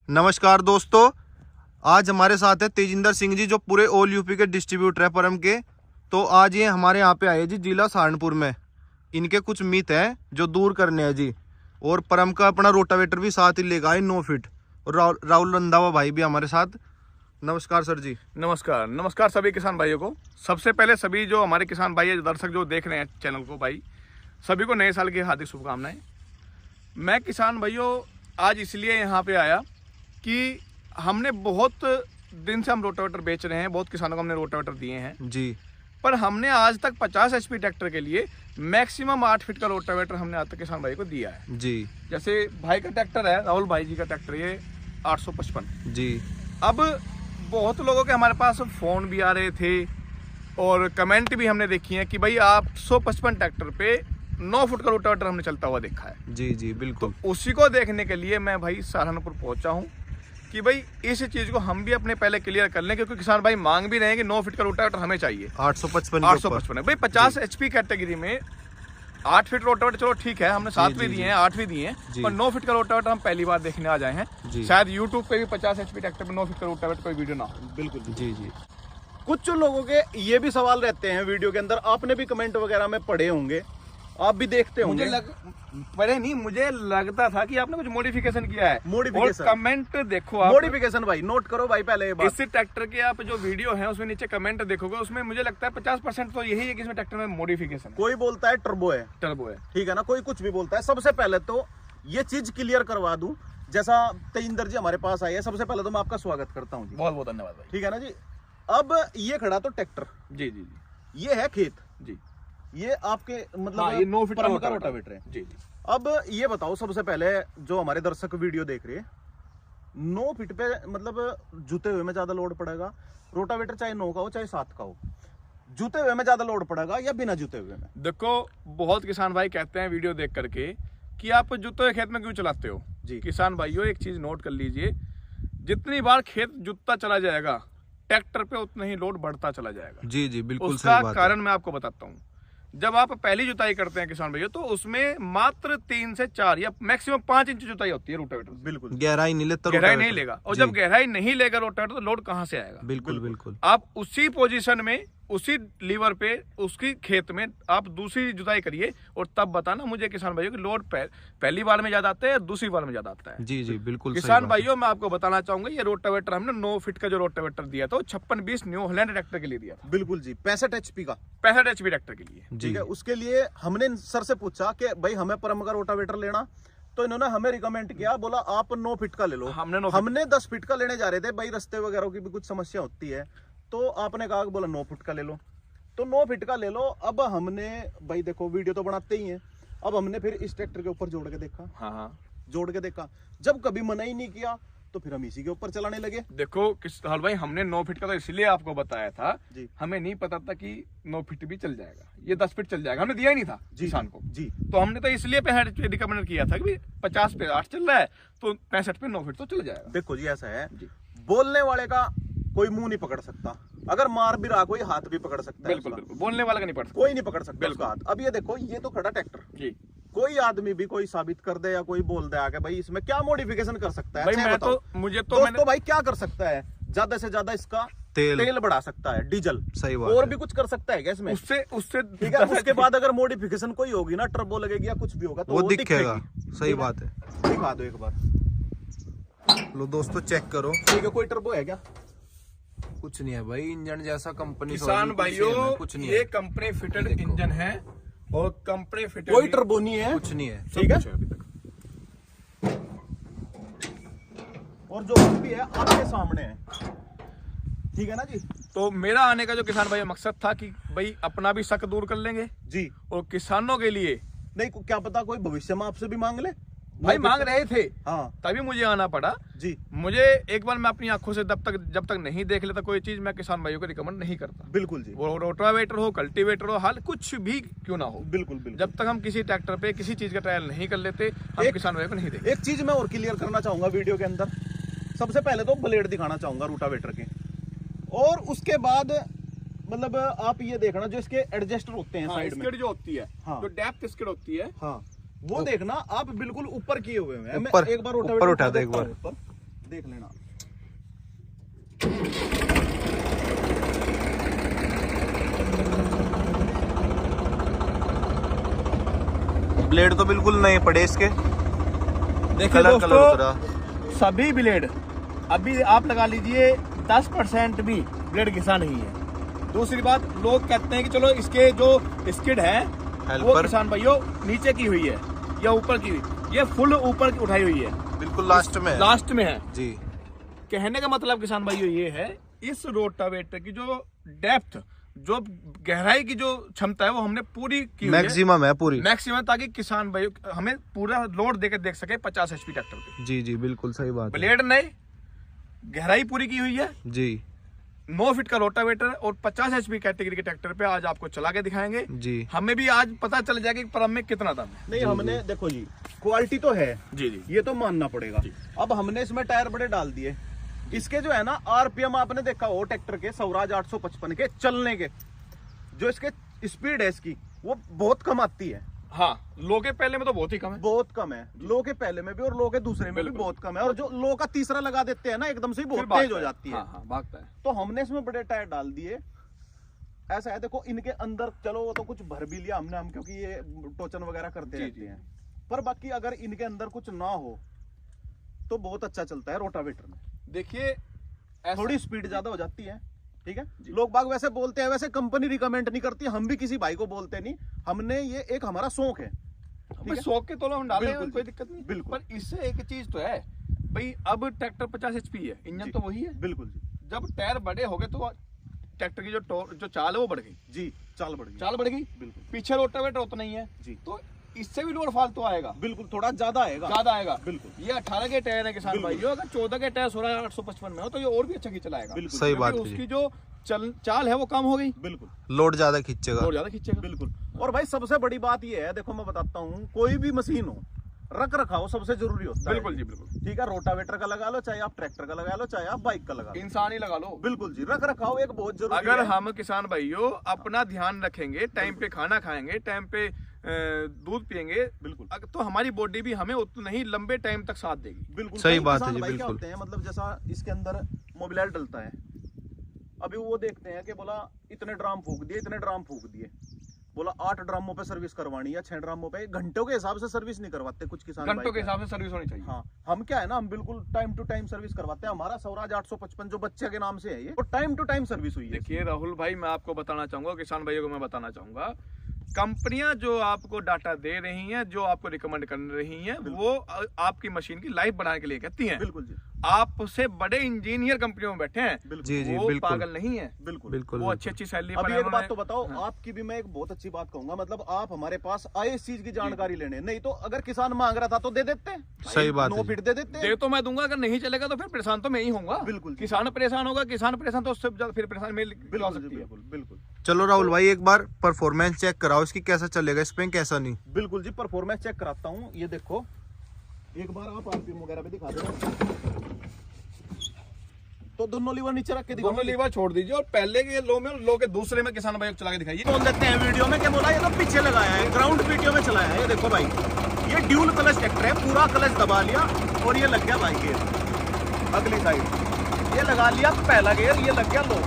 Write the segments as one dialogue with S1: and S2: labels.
S1: नमस्कार दोस्तों, आज हमारे साथ है तेजिंदर सिंह जी जो पूरे ऑल यूपी के डिस्ट्रीब्यूटर है परम के। तो आज ये हमारे यहाँ पे आए जी जिला सहारनपुर में। इनके कुछ मिथ हैं जो दूर करने हैं जी। और परम का अपना रोटावेटर भी साथ ही लेगा है 9 फीट। और राहुल रंधावा भाई भी हमारे साथ। नमस्कार सर जी।
S2: नमस्कार नमस्कार सभी किसान भाइयों को। सबसे पहले सभी जो हमारे किसान भाई है, दर्शक जो देख रहे हैं चैनल को, भाई सभी को नए साल की हार्दिक शुभकामनाएं। मैं किसान भाइयों आज इसलिए यहाँ पे आया कि हमने बहुत दिन से हम रोटावेटर बेच रहे हैं, बहुत किसानों को हमने रोटावेटर दिए हैं
S1: जी।
S2: पर हमने आज तक 50 HP ट्रैक्टर के लिए मैक्सिमम 8 फीट का रोटावेटर हमने आज तक किसान भाई को दिया है
S1: जी।
S2: जैसे भाई का ट्रैक्टर है, राहुल भाई जी का ट्रैक्टर, ये 855
S1: जी।
S2: अब बहुत लोगों के हमारे पास फ़ोन भी आ रहे थे और कमेंट भी हमने देखी है कि भाई आप 155 ट्रैक्टर पे 9 फुट का रोटावेटर हमने चलता हुआ देखा है।
S1: जी जी बिल्कुल।
S2: तो उसी को देखने के लिए मैं भाई सहारनपुर पहुंचा हूं कि भाई इस चीज़ को हम भी अपने पहले क्लियर कर लें, क्योंकि किसान भाई मांग भी रहे हैं कि 9 फीट का रोटावेटर हमें चाहिए।
S1: 855
S2: है भाई 50 HP कैटेगरी में 8 फीट रोटावेटर चलो ठीक है, हमने 7 भी दिए हैं, 8 भी दिए हैं, पर 9 फीट का रोटावेटर हम पहली बार देखने आ जाए हैं। शायद यूट्यूब पे भी 50 HP ट्रैक्टर में 9 फीट का रोटावेटर कोई वीडियो ना हो।
S3: बिल्कुल
S1: जी जी।
S3: कुछ लोगों के ये भी सवाल रहते हैं वीडियो के अंदर, आपने भी कमेंट वगैरह में पढ़े होंगे, आप भी देखते होंगे।
S2: मुझे लगता था कि आपने कुछ मॉडिफिकेशन किया है।
S3: मॉडिफिकेशन
S2: कमेंट देखो आप,
S3: मॉडिफिकेशन भाई नोट करो भाई पहले ये बात।
S2: इस ट्रैक्टर के आप जो वीडियो है उसमें नीचे कमेंट देखोगे, उसमें मुझे लगता है 50% तो यही है कि इसमें ट्रैक्टर में मॉडिफिकेशन है।
S3: कोई बोलता है टर्बो है, ठीक है ना, कोई कुछ भी बोलता है। सबसे पहले तो ये चीज क्लियर करवा दूं, जैसा तेजिंदर जी हमारे पास आए हैं, सबसे पहले तो मैं आपका स्वागत करता हूँ जी।
S2: बहुत बहुत धन्यवाद भाई।
S3: ठीक है ना जी। अब ये खड़ा तो ट्रैक्टर,
S2: जी जी जी,
S3: ये है खेत
S2: जी,
S3: ये आपके मतलब
S2: हाँ, ये 9 फीट
S3: परम का रोटावेटर है।
S2: जी जी।
S3: अब ये बताओ सबसे पहले जो हमारे दर्शक वीडियो देख रहे हैं, 9 फीट पे मतलब जुते हुए में ज्यादा लोड पड़ेगा, रोटावेटर चाहे 9 का हो चाहे 7 का हो, जुते हुए में ज्यादा लोड पड़ेगा या बिना जुते हुए में?
S2: देखो बहुत किसान भाई कहते हैं वीडियो देख करके कि आप जुते हुए खेत में क्यों चलाते हो
S3: जी।
S2: किसान भाइयों एक चीज नोट कर लीजिए, जितनी बार खेत जुतता चला जाएगा ट्रैक्टर पे उतना ही लोड बढ़ता चला जाएगा।
S1: जी जी बिल्कुल।
S2: उसका कारण मैं आपको बताता हूँ। जब आप पहली जुताई करते हैं किसान भैया, तो उसमें मात्र 3 से 4 या मैक्सिमम 5 इंच जुताई होती है रोटावेटर।
S3: बिल्कुल
S1: गहराई नहीं लेता,
S2: गहराई नहीं लेगा, और जब गहराई नहीं लेगा रोटावेटर तो लोड कहाँ से आएगा?
S1: बिल्कुल बिल्कुल।
S2: आप उसी पोजीशन में उसी लीवर पे उसकी खेत में आप दूसरी जुताई करिए और तब बताना मुझे किसान भाइयों की लोड पहली बार में ज्यादा आता है या दूसरी बार में ज्यादा आता है।
S1: जी जी बिल्कुल।
S2: किसान भाइयों मैं आपको बताना चाहूंगा, ये रोटावेटर हमने 9 फीट का जो रोटावेटर दिया था 5620 न्यू हॉलैंड ट्रैक्टर के लिए दिया था।
S3: बिल्कुल जी, 65 HP का,
S2: 65 HP ट्रैक्टर के लिए।
S3: ठीक है। उसके लिए हमने सर से पूछा कि भाई हमें परम का रोटावेटर लेना, तो इन्होंने हमें रिकमेंड किया, बोला आप 9 फीट का ले लो। हमने 10 फीट का लेने जा रहे थे भाई, रास्ते वगैरह की भी कुछ समस्या होती है, तो आपने कहा बोला 9 फीट का ले लो, तो 9 फीट का ले लो। अब हमने भाई देखो वीडियो तो बनाते ही हैं, अब हमने फिर इस ट्रैक्टर के ऊपर जोड़ के देखा।
S2: हाँ,
S3: जोड़ के देखा, जब कभी मना ही नहीं किया तो फिर हम इसी के ऊपर चलाने लगे।
S2: देखो किसान भाई हमने 9 फीट का तो इसलिए आपको बताया था
S3: जी।
S2: हमें नहीं पता था कि 9 फीट भी चल जाएगा, ये 10 फीट चल जाएगा, हमने दिया ही नहीं था किसान को
S3: जी।
S2: तो हमने तो इसलिए 65 पे रिकमेंड किया था कि 50 पे 8 चल रहा है तो 65 पे 9 फीट तो चल जाएगा।
S3: देखो जी ऐसा है, बोलने वाले का कोई मुंह नहीं पकड़ सकता, अगर मार भी रहा कोई हाथ भी पकड़ सकता है।
S2: बिल्कुल बिल्कुल, बोलने वाला का नहीं पड़ सकता,
S3: कोई नहीं पकड़ सकता उसका हाथ। अब ये देखो, ये तो खड़ा ट्रैक्टर जी, कोई आदमी भी कोई साबित कर दे या कोई बोल दे आके भाई इसमें क्या मॉडिफिकेशन कर सकता है
S2: भाई? मैं तो मुझे तो
S3: दोस्तों भाई क्या कर सकता है, ज्यादा से ज्यादा इसका तेल बढ़ा सकता है, डीजल।
S1: सही बात।
S3: और भी कुछ कर सकता है क्या इसमें?
S2: उससे
S3: ठीक है। उसके बाद अगर मॉडिफिकेशन कोई होगी ना, टर्बो लगेगी या कुछ भी होगा तो
S1: वो दिखेगा। सही बात है।
S3: दिखा दो एक बार,
S1: लो दोस्तों चेक करो।
S3: ठीक है। कोई टर्बो है क्या?
S1: कुछ नहीं है भाई, इंजन जैसा कंपनी।
S2: किसान भाइयों
S1: कुछ नहीं,
S2: ये कंपनी फिटेड इंजन है और कंपनी फिटेड,
S3: कोई टर्बो नहीं है,
S1: कुछ नहीं है।
S3: ठीक है। और जो भी है आपके सामने है, ठीक है ना जी।
S2: तो मेरा आने का जो किसान भाई मकसद था कि भाई अपना भी शक दूर कर लेंगे
S3: जी,
S2: और किसानों के लिए
S3: नहीं क्या पता कोई भविष्य में आपसे भी मांग ले।
S2: भाई मांग रहे थे,
S3: हाँ,
S2: तभी मुझे आना पड़ा
S3: जी।
S2: मुझे एक बार मैं अपनी आंखों से जब तक नहीं देख लेता कोई चीज, मैं किसान भाइयों को रिकमेंड नहीं करता।
S3: बिल्कुल जी।
S2: वो रोटावेटर हो, कल्टीवेटर हो, हाल कुछ भी क्यों ना हो,
S3: बिल्कुल बिल्कुल।
S2: जब तक हम किसी ट्रैक्टर पे किसी चीज का ट्रायल नहीं कर लेते हम किसान भाइयों को नहीं देंगे।
S3: एक चीज मैं और क्लियर करना चाहूंगा वीडियो के अंदर, सबसे पहले तो ब्लेड दिखाना चाहूंगा रोटावेटर के, और उसके बाद मतलब आप ये देखना जो इसके एडजस्टर होते हैं साइड में,
S2: जो होती है,
S3: हाँ,
S2: जो डेप्थ स्किड होती है,
S3: हाँ, वो देखना आप बिल्कुल ऊपर किए हुए हैं।
S1: ऊपर,
S3: एक बार
S1: ऊपर उठा दो एक बार।
S3: देख लेना।
S1: ब्लेड तो बिल्कुल नए पड़े इसके,
S2: देखिए दोस्तों सभी ब्लेड अभी आप लगा लीजिए 10% भी ब्लेड घिसा नहीं है। दूसरी बात, लोग कहते हैं कि चलो इसके जो स्किड है वो किसान भाइयों नीचे की हुई है या ऊपर की हुई, ये फुल ऊपर की उठाई हुई है,
S1: बिल्कुल लास्ट में है
S2: जी। कहने का मतलब किसान भाइयों ये है, इस रोटावेटर की जो डेप्थ, जो गहराई की जो क्षमता है वो हमने पूरी की,
S1: मैक्सिमम है पूरी,
S2: मैक्सिमम, ताकि किसान भाई हमें पूरा लोड देकर देख सके 50 HP ट्रैक्टर पे।
S1: जी जी बिल्कुल सही बात है।
S2: ब्लेड नए, गहराई पूरी की हुई है
S1: जी,
S2: 9 फीट का रोटावेटर और 50 HP कैटेगरी के ट्रैक्टर पे आज आपको चला के दिखाएंगे
S1: जी।
S2: हमें भी आज पता चल जाएगा कि परम में कितना दम है।
S3: नहीं हमने देखो जी, क्वालिटी तो है
S2: जी जी,
S3: ये तो मानना पड़ेगा। अब हमने इसमें टायर बड़े डाल दिए, इसके जो है ना आरपीएम आपने देखा हो ट्रैक्टर के स्वराज 855 के चलने के, जो इसके स्पीड है इसकी वो बहुत कम आती है।
S2: हाँ, लो के पहले में तो बहुत ही कम है,
S3: बहुत कम है, लो के पहले में भी और लो के दूसरे में भी बहुत कम है, और जो लो का तीसरा लगा देते हैं ना एकदम से बहुत तेज हो जाती है।
S2: हाँ, भागता है।
S3: तो हमने इसमें बड़े टायर डाल दिए। ऐसा है देखो, इनके अंदर चलो वो तो कुछ भर भी लिया हमने, हम क्योंकि ये टोचन वगैरह करते रहते हैं, पर बाकी अगर इनके अंदर कुछ ना हो तो बहुत अच्छा चलता है रोटावेटर में।
S2: देखिए
S3: थोड़ी स्पीड ज्यादा हो जाती है, ठीक है। लोग बाग वैसे बोलते हैं, वैसे कंपनी रिकमेंड नहीं करती, हम भी किसी भाई को बोलते नहीं, हमने ये एक हमारा शौक है,
S2: शौक के तौर हम डाले, कोई दिक्कत नहीं।
S3: बिल्कुल,
S2: पर इससे एक चीज तो है भाई, अब ट्रैक्टर 50 HP है, इंजन तो वही है,
S3: बिल्कुल जी।
S2: जब टायर बड़े हो गए तो ट्रैक्टर की जो चाल है वो बढ़ गई
S3: जी, चाल बढ़ गई,
S2: बिल्कुल। पीछे रोटावेटर उतना ही है
S3: जी,
S2: तो इससे भी लोड फालतू आएगा,
S3: बिल्कुल थोड़ा ज्यादा आएगा, बिल्कुल।
S2: ये 18 के टायर है किसान भाइयों, अगर 14 के टायर 16,855 में हो तो ये और भी अच्छा खींच चलाएगा,
S1: सही बात है।
S2: उसकी जो चाल है वो कम हो गई,
S3: बिल्कुल,
S1: लोड ज्यादा खींचेगा,
S3: बिल्कुल। और भाई सबसे बड़ी बात ये है, देखो मैं बताता हूँ, कोई भी मशीन हो रख रखाव सबसे जरूरी होता है।
S2: बिल्कुल जी, बिल्कुल।
S3: ठीक है, रोटावेटर का लगा लो, चाहे आप ट्रैक्टर का लगा लो, चाहे आप बाइक का लगा लो,
S2: इंसान ही लगा लो,
S3: बिल्कुल जी। रख रखाव एक बहुत जरूरी
S2: अगर
S3: है।
S2: हम किसान भाइयों अपना ध्यान रखेंगे, टाइम पे खाना खाएंगे, टाइम पे दूध पिएंगे,
S3: बिल्कुल,
S2: तो हमारी बॉडी भी हमें उतना ही लंबे टाइम तक साथ देगी।
S3: बिल्कुल
S1: सही बात है जी,
S3: बिल्कुल।
S1: बिल्कुल।
S3: होते हैं मतलब जैसा इसके अंदर मोबिलाइट डलता है, अभी वो देखते हैं कि बोला इतने ड्राम फूक दिए, बोला 8 ड्रामों पे सर्विस करवानी है, 6 ड्रामों पे, घंटों के हिसाब से सर्विस नहीं करवाते कुछ किसान,
S2: घंटों के हिसाब से सर्विस होनी चाहिए।
S3: हाँ, हम क्या है ना, हम बिल्कुल टाइम टू टाइम सर्विस करवाते हैं। हमारा स्वराज 855 जो बच्चे के नाम से है, ये तो टाइम टू टाइम सर्विस हुई है।
S2: देखिए राहुल भाई, मैं आपको बताना चाहूंगा, किसान भाइयों को मैं बताना चाहूंगा, कंपनियां जो आपको डाटा दे रही हैं, जो आपको रिकमेंड कर रही हैं, वो आपकी मशीन की लाइफ बढ़ाने के लिए कहती हैं।
S3: बिल्कुल जी।
S2: आपसे बड़े इंजीनियर कंपनियों में बैठे हैं,
S1: जी जी,
S2: वो
S1: बिल्कुल
S2: पागल नहीं है,
S3: बिल्कुल,
S2: वो अच्छी सैलरी।
S3: अभी एक बात तो बताओ, आपकी भी मैं एक बहुत अच्छी बात कहूंगा, मतलब आप हमारे पास आए इस चीज की जानकारी लेने, नहीं तो अगर किसान मांग रहा था तो दे देते,
S1: सही बात है,
S3: 9 फीट दे देते,
S2: दे तो मैं दूंगा, अगर नहीं चलेगा तो फिर परेशान तो मैं ही होऊंगा।
S3: बिल्कुल,
S2: किसान परेशान होगा, किसान परेशान तो उससे ज्यादा फिर परेशान मिल सकती है।
S3: बिल्कुल।
S1: चलो राहुल भाई, एक बार परफॉर्मेंस चेक कराओ इसकी, कैसा चलेगा इस पे, कैसा नहीं।
S3: बिल्कुल जी, परफॉर्मेंस चेक कराता हूँ। ये देखो, एक बार आप आरपीएम वगैरह पे दिखा दो, तो दोनों लीवर नीचे रख के दिखाओ,
S2: दोनों लीवर छोड़ दीजिए और पहले के लो में, लो के दूसरे में किसान भाई चला के दिखाइए।
S3: बोल देते हैं वीडियो में कि बोला ये तो पीछे लगाया है, ग्राउंड वीडियो में चलाया है। ये देखो भाई, ये ड्यूल क्लच ट्रैक्टर है, पूरा क्लच दबा लिया और ये लग गया भाई गियर अगली साइड, ये लगा लिया पहला गियर, ये लग गया लो।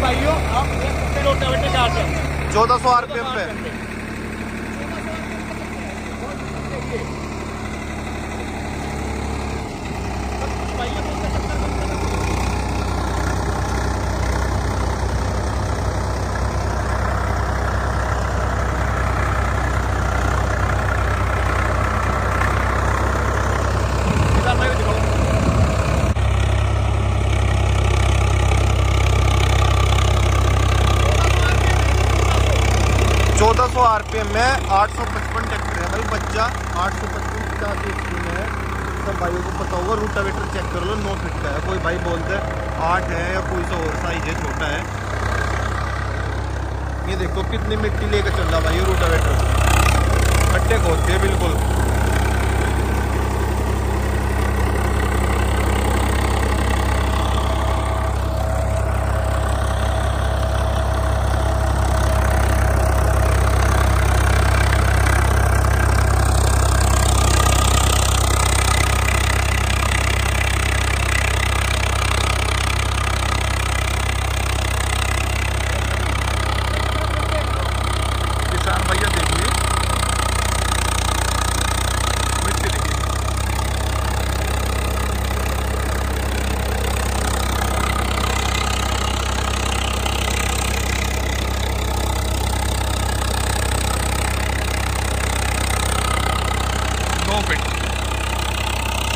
S2: भाइयों आप
S1: 1400 RPM पे RPM में 855 ट्रैक्टर है भाई, बच्चा 855 50 सब भाइयों को पता होगा, रूटावेटर चेक कर लो 9 फीट का है। कोई भाई बोलते हैं 8 है या कोई सा और साइज है, छोटा है। ये देखो कितनी मिट्टी लेकर चल रहा भाई, रूटावेटर खड्डे खोदते हैं बिल्कुल।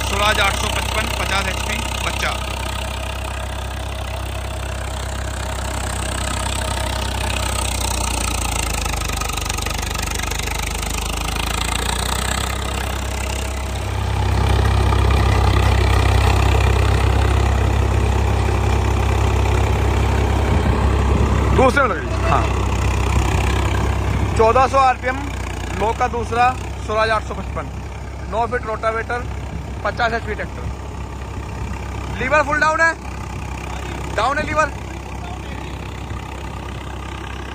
S2: स्वराज 855 50 HP बच्चा। दूसरे में लगी, हाँ 1400 RPM लो का दूसरा Swaraj 855, 9 feet rotavator, 50 HP tractor. Lever full down है, डाउन है लीवर।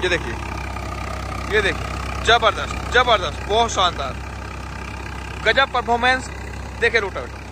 S2: ये देखिए, ये देखिए, जबरदस्त जबरदस्त, बहुत शानदार, गजब परफॉर्मेंस। देखिए रोटावेटर,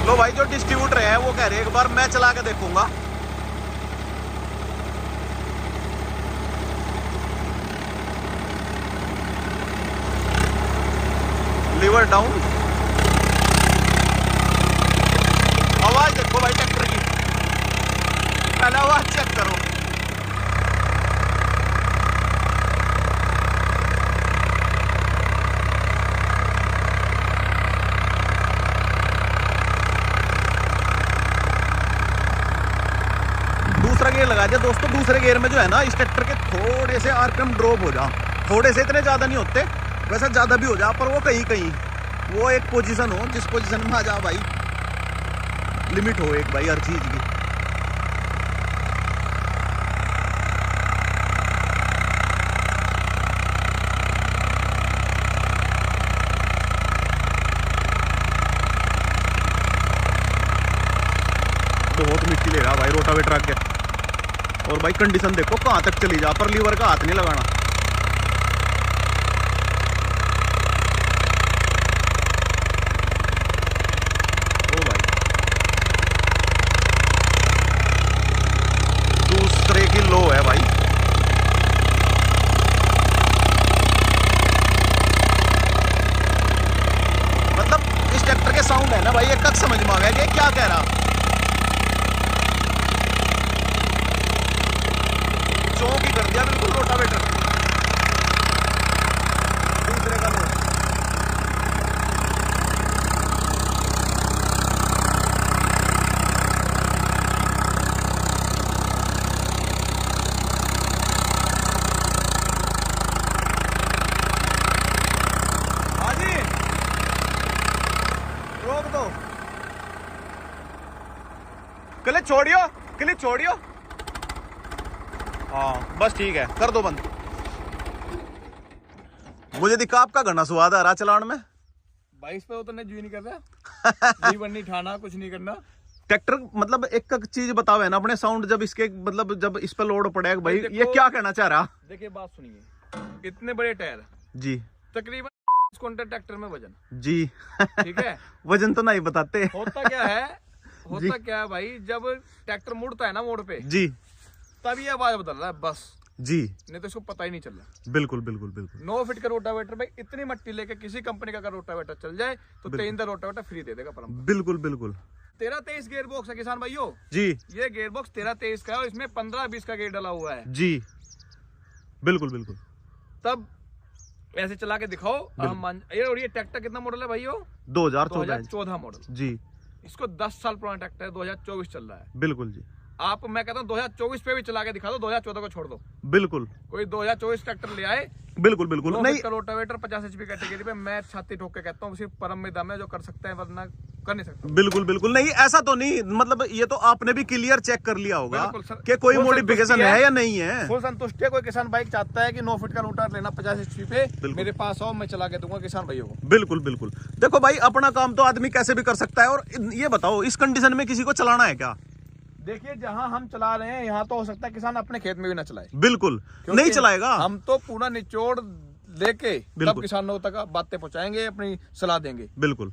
S3: तो भाई जो डिस्ट्रीब्यूटर है वो कह रहे हैं एक बार मैं चला के देखूंगा। लीवर डाउन, आवाज देखो भाई ट्रैक्टर की, पहले आवाज चेक करो। दूसरा गियर लगा दिया दोस्तों। दूसरे गियर में जो है ना इस ट्रैक्टर के थोड़े से आरपीएम ड्रॉप हो जा, थोड़े से, इतने ज़्यादा नहीं होते, वैसे ज़्यादा भी हो जा, पर वो कहीं कहीं वो एक पोजीशन हो जिस पोजीशन में आ जा भाई, लिमिट हो एक भाई हर चीज़ की। बहुत मिट्टी ले रहा भाई रोटावेटर आगे। और भाई कंडीशन देखो कहाँ तक चली जा, पर लीवर का हाथ नहीं लगाना। ओ भाई दूसरे की लो है भाई। मतलब इस ट्रैक्टर के साउंड है ना भाई, एक तक समझ में आ गया कि क्या कह रहा। चौक ही कर दिया बिल्कुल रोटावेटर। दूसरे का लो, क्लिप छोड़ियो। हाँ बस ठीक है, कर दो बंद। मुझे दिखा आपका घना स्वाद आ रहा चलान में।
S2: 22 पे उतरने जी नहीं कर रहा, जीवन नहीं ठाना, कुछ नहीं करना।
S3: ट्रैक्टर मतलब एक चीज बताओ है ना अपने साउंड, जब इसके मतलब जब इस पे लोड पड़ेगा भाई, ये क्या कहना चाह रहा?
S2: देखिए बात सुनिए, इतने बड़े टायर
S3: जी,
S2: तकरीबन क्विंटल ट्रैक्टर में वजन
S3: जी
S2: ठीक है।
S3: वजन तो नहीं बताते।
S2: होता क्या है भाई, जब ट्रैक्टर मुड़ता है ना मोड़ पे
S3: जी,
S2: तब ये आवाज बदल रहा है बस,
S3: जी
S2: नहीं तो इसको पता ही नहीं चल रहा।
S3: बिल्कुल बिल्कुल बिल्कुल।
S2: 9 फीट का रोटावेटर भाई, इतनी मट्टी लेके किसी कंपनी का अगर रोटावेटर चल जाए तो तेजिंदर रोटावेटर फ्री दे देगा परम।
S3: बिल्कुल बिल्कुल।
S2: 13-23 गेयर बॉक्स है किसान भाइयों
S3: जी,
S2: ये गेयर बॉक्स 13-23 का है और इसमें 15-20 का गेयर डाला हुआ है
S3: जी बिल्कुल बिल्कुल।
S2: तब ऐसे चला के दिखाओ हम मान। और ये ट्रैक्टर कितना मॉडल है भाइयों?
S3: 2014
S2: मॉडल
S3: जी।
S2: इसको 10 साल पुराना ट्रैक्टर है, 2024 चल रहा है।
S3: बिल्कुल जी।
S2: आप मैं कहता हूँ 2024 पे भी चला के दिखा दो, 2014 को छोड़ दो।
S3: बिल्कुल
S2: कोई 2024 ट्रैक्टर ले आए,
S3: बिल्कुल बिल्कुल। नहीं
S2: रोटावेटर 50 HP कैटेगरी पे, मैं छाती ठोक के कहता हूँ सिर्फ परम में दम है, जो कर सकते हैं वरना कर नहीं सकते।
S3: बिल्कुल बिल्कुल नहीं, ऐसा तो नहीं, मतलब ये तो आपने भी क्लियर चेक कर लिया होगा कि कोई
S2: फुल
S3: मॉडिफिकेशन है या नहीं है।
S2: फुल संतुष्टि है। कोई किसान बाइक चाहता है कि 9 फीट का रोटावेटर लेना 50 HP पे, मेरे पास आओ, मैं चला के दूंगा किसान भाइयों को।
S3: बिल्कुल बिल्कुल। देखो भाई, अपना काम तो आदमी कैसे भी कर सकता है। और ये बताओ, इस कंडीशन में किसी को चलाना है क्या?
S2: देखिए जहां हम चला रहे हैं यहाँ तो हो सकता है किसान अपने खेत में भी ना चलाए,
S3: बिल्कुल नहीं चलाएगा।
S2: हम तो पूरा निचोड़ लेके तब किसानों तक बातें पहुंचाएंगे, अपनी सलाह देंगे।
S3: बिल्कुल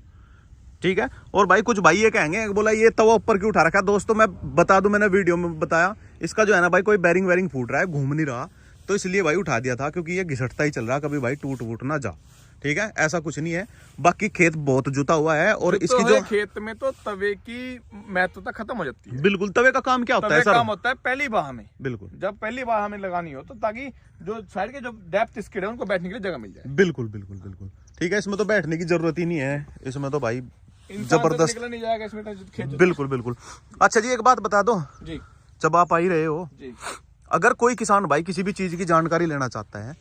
S3: ठीक है। और भाई कुछ भाई ये कहेंगे, बोला ये तवा ऊपर क्यों उठा रखा है? दोस्तों मैं बता दूं, मैंने वीडियो में बताया, इसका जो है ना भाई कोई बैरिंग वैरिंग फूट रहा है, घूम नहीं रहा, तो इसलिए भाई उठा दिया था, क्योंकि ये घिसटता ही चल रहा, कभी भाई टूट वूट ना जा। ठीक है, ऐसा कुछ नहीं है। बाकी खेत बहुत जुता हुआ है। और इसकी जो
S2: खेत में तो तवे की महत्वता खत्म हो जाती है।
S3: बिल्कुल, तवे का काम क्या होता है सर?
S2: काम होता है पहली बाह में।
S3: बिल्कुल,
S2: जब पहली बाह हमें लगानी हो तो ताकि जो साइड के जो डेप्थ स्किड है उनको बैठने के लिए जगह मिल जाए।
S3: बिल्कुल बिल्कुल बिल्कुल ठीक है। इसमें तो बैठने की जरूरत ही नहीं है, इसमें तो भाई जबरदस्त
S2: नहीं जाएगा इसमें तो।
S3: बिल्कुल बिल्कुल। अच्छा जी, एक बात बता दो
S2: जी,
S3: जब आप आ ही रहे हो
S2: जी,
S3: अगर कोई किसान भाई किसी भी चीज की जानकारी लेना चाहता है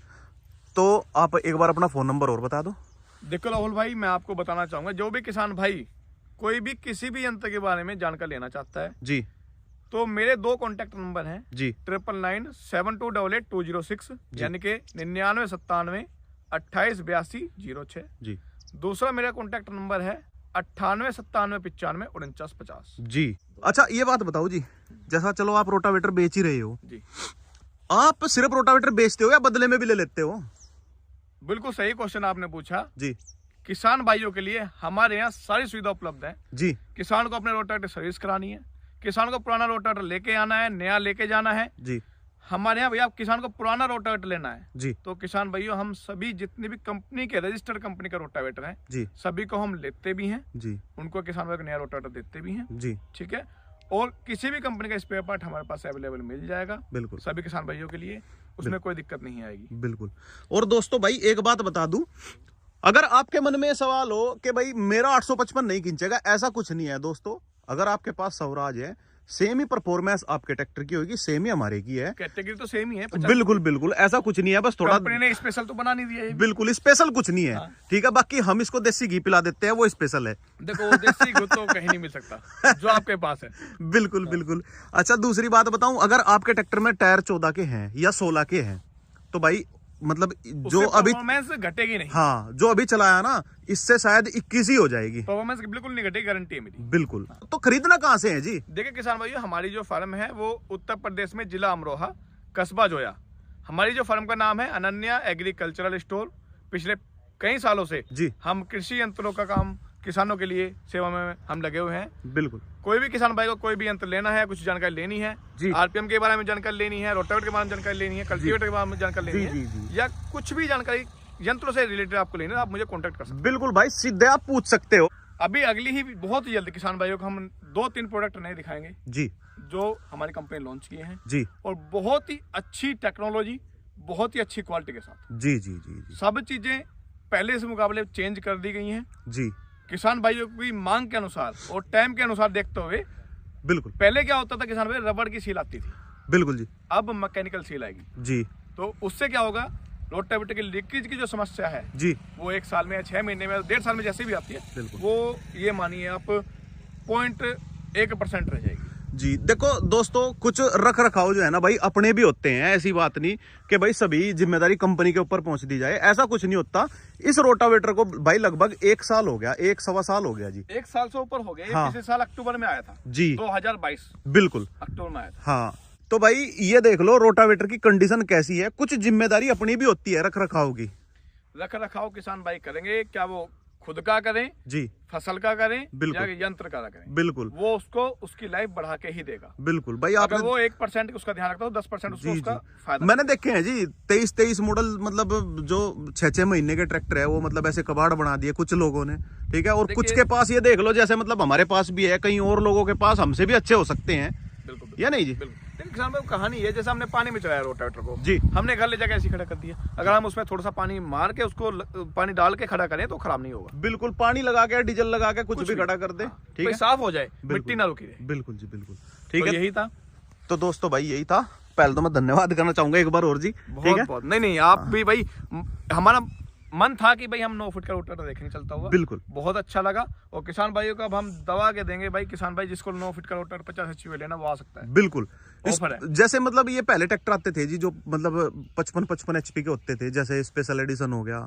S3: तो आप एक बार अपना फोन नंबर और बता दो।
S2: देखो राहुल भाई, मैं आपको बताना चाहूंगा, जो भी किसान भाई कोई भी किसी भी यंत्र के बारे में जानकारी लेना चाहता है
S3: जी,
S2: तो मेरे 2 कॉन्टेक्ट नंबर हैं
S3: जी,
S2: 9997288206 यानी कि 9997288206
S3: जी।
S2: दूसरा मेरा कॉन्टेक्ट नंबर है 9897954950
S3: जी। अच्छा ये बात बताओ जी, जैसा चलो आप रोटावेटर बेच ही रहे हो
S2: जी,
S3: आप सिर्फ रोटावेटर बेचते हो या बदले में भी ले लेते हो?
S2: बिल्कुल सही क्वेश्चन आपने पूछा
S3: जी।
S2: किसान भाइयों के लिए हमारे यहाँ सारी सुविधा उपलब्ध है
S3: जी।
S2: किसान को अपने रोटावेटर सर्विस करानी है, किसान को पुराना रोटावेटर लेके आना है, नया लेके जाना है
S3: जी।
S2: हमारे यहाँ भैया किसान को पुराना रोटावेटर लेना है
S3: जी,
S2: तो किसान भाइयों हम सभी जितनी भी कंपनी के रजिस्टर्ड कंपनी का रोटावेटर है
S3: जी,
S2: सभी को हम लेते भी हैं
S3: जी,
S2: उनको किसान भाई को नया रोटावेटर देते भी हैं
S3: जी।
S2: ठीक है। और किसी भी कंपनी का स्पेयर पार्ट हमारे पास अवेलेबल मिल जाएगा
S3: बिल्कुल
S2: सभी किसान भाइयों के लिए, उसमें कोई दिक्कत नहीं आएगी।
S3: बिल्कुल। और दोस्तों भाई एक बात बता दूं, अगर आपके मन में सवाल हो कि भाई मेरा 855 नहीं खींचेगा, ऐसा कुछ नहीं है दोस्तों। अगर आपके पास स्वराज है, सेम ही परफॉर्मेंस आपके ट्रैक्टर की होगी, सेम ही हमारे की है,
S2: कैटेगरी तो सेम ही है।
S3: बिल्कुल बिल्कुल, ऐसा कुछ नहीं है, बस थोड़ा
S2: कंपनी ने स्पेशल तो बना नहीं दिया है।
S3: बिल्कुल स्पेशल कुछ नहीं है।
S2: हाँ।
S3: ठीक है, बाकी हम इसको देसी घी पिला देते हैं, वो स्पेशल है।
S2: देखो देसी घी तो कहीं नहीं मिल सकता जो आपके पास है।
S3: बिल्कुल बिल्कुल। अच्छा दूसरी बात बताऊं, अगर आपके ट्रैक्टर में टायर 14 के हैं या 16 के हैं तो भाई मतलब जो अभी
S2: परफॉर्मेंस घटेगी नहीं।
S3: हाँ, जो अभी चलाया ना इससे शायद 21 ही हो जाएगी।
S2: परफॉर्मेंस बिल्कुल नहीं घटेगी, गारंटी है मेरी।
S3: बिल्कुल। तो खरीदना कहाँ से है जी?
S2: देखिए किसान भाइयों, हमारी जो फार्म है वो उत्तर प्रदेश में जिला अमरोहा, कस्बा जोया। हमारी जो फार्म का नाम है अनन्या एग्रीकल्चरल स्टोर। पिछले कई सालों से
S3: जी
S2: हम कृषि यंत्रों का काम किसानों के लिए सेवा में हम लगे हुए हैं।
S3: बिल्कुल।
S2: कोई भी किसान भाई को कोई भी यंत्र लेना है, कुछ जानकारी लेनी है, आरपीएम के बारे में जानकारी लेनी है, रोटावेटर के बारे में जानकारी लेनी है, कल्टीवेटर के बारे में जानकारी लेनी है, या कुछ भी जानकारी यंत्रों से रिलेटेड आपको लेनी है, आप मुझे कॉन्टेक्ट कर सकते हैं।
S3: बिल्कुल भाई, सीधे आप पूछ सकते हो।
S2: अभी अगली ही बहुत ही जल्द किसान भाइयों को हम 2-3 प्रोडक्ट नए दिखाएंगे
S3: जी,
S2: जो हमारी कंपनी लॉन्च किए हैं
S3: जी,
S2: और बहुत ही अच्छी टेक्नोलॉजी, बहुत ही अच्छी क्वालिटी के साथ।
S3: जी जी जी जी।
S2: सब चीजें पहले से मुकाबले चेंज कर दी गई हैं
S3: जी।
S2: किसान भाइयों की मांग के अनुसार और टाइम के अनुसार देखते हुए।
S3: बिल्कुल।
S2: पहले क्या होता था किसान भाई, रबड़ की सील आती थी,
S3: बिल्कुल जी।
S2: अब मैकेनिकल सील आएगी जी। तो उससे क्या होगा, रोटावेटर की लीकेज की जो समस्या है जी, वो 1 साल में या 6 महीने में 1.5 साल में जैसे भी आती है, वो ये मानिए आप 0.1% रह जाएगी।
S3: जी देखो दोस्तों, कुछ रख रखाव जो है ना भाई अपने भी होते हैं, ऐसी बात नहीं कि भाई सभी जिम्मेदारी कंपनी के ऊपर पहुंच दी जाए, ऐसा कुछ नहीं होता। इस रोटावेटर को भाई लगभग 1 साल हो गया, 1 सवा साल हो गया जी।
S2: 1 साल से ऊपर हो गया।
S3: हाँ।
S2: पिछले साल अक्टूबर में आया था
S3: जी
S2: 2022
S3: बिल्कुल।
S2: अक्टूबर में आया था।
S3: हाँ तो भाई ये देख लो रोटावेटर की कंडीशन कैसी है। कुछ जिम्मेदारी अपनी भी होती है रख रखाव की।
S2: रख रखाव किसान भाई करेंगे, क्या वो खुद का करें,
S3: जी
S2: फसल का करें,
S3: बिल्कुल।
S2: या यंत्र का करें,
S3: बिल्कुल
S2: वो उसको उसकी लाइफ बढ़ा के ही देगा।
S3: बिल्कुल भाई।
S2: अगर
S3: आपने
S2: वो 1% उसका ध्यान रखता हो, 10% उसको
S3: जी
S2: उसका
S3: जी
S2: फायदा।
S3: मैंने देखे हैं जी 23 मॉडल, मतलब जो 6 महीने के ट्रैक्टर है वो मतलब ऐसे कबाड़ बना दिए कुछ लोगों ने, ठीक है। और कुछ के पास ये देख लो जैसे मतलब हमारे पास भी है, कहीं और लोगों के पास हमसे भी अच्छे हो सकते हैं,
S2: बिल्कुल
S3: या नहीं जी।
S2: बिल्कुल। लेकिन किसान भाई कहानी है, जैसे हमने पानी में चलाया रोटावेटर को
S3: जी।
S2: हमने घर ले जाकर ऐसे खड़ा कर दिया, अगर हम उसमें थोड़ा सा पानी मार के उसको पानी डाल के खड़ा करें तो खराब नहीं होगा।
S3: बिल्कुल पानी लगा के डीजल लगा के कुछ भी खड़ा कर दे, ठीक है,
S2: साफ हो जाए,
S3: बिल्कुल।
S2: मिट्टी ना रुकी रहे।
S3: बिल्कुल जी बिल्कुल, ठीक
S2: तो
S3: है।
S2: यही था।
S3: तो दोस्तों भाई यही था। पहले तो मैं धन्यवाद करना चाहूंगा एक बार और जी, ठीक है।
S2: बहुत नहीं आप भी भाई, हमारा मन था कि भाई हम 9 फुट का रोटावेटर देखने चलता हुआ,
S3: बिल्कुल
S2: बहुत अच्छा लगा। और किसान भाइयों को अब हम दवा के देंगे भाई, किसान भाई जिसको 9 फुट का रोटावेटर 50 HP लेना वो आ सकता है।
S3: बिल्कुल।
S2: ऑफर है।
S3: जैसे मतलब ये पहले ट्रैक्टर आते थे जी जो मतलब 55 HP के होते थे, जैसे स्पेशल एडिशन हो गया,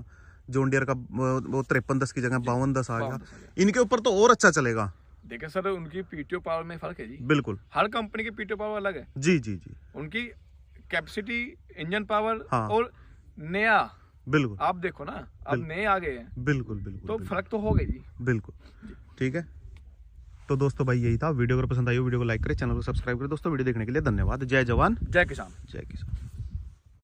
S3: जॉन डियर का वो 5310 की जगह 5210 आ गया। इनके ऊपर तो और अच्छा चलेगा।
S2: देखिए सर, उनकी पीटीओ पावर में फर्क है जी।
S3: बिल्कुल।
S2: हर कंपनी की पीटीओ पावर अलग है।
S3: जी जी जी
S2: उनकी कैपेसिटी, इंजन पावर,
S3: हाँ।
S2: और नया,
S3: बिल्कुल।
S2: आप देखो ना अब नए आ गए हैं,
S3: बिल्कुल बिल्कुल
S2: तो फर्क तो हो गई जी।
S3: बिल्कुल, ठीक है। तो दोस्तों भाई यही था। वीडियो अगर पसंद आई हो वीडियो को लाइक करें, चैनल को सब्सक्राइब करें। दोस्तों वीडियो देखने के लिए धन्यवाद। जय जवान
S2: जय किसान।
S3: जय किसान।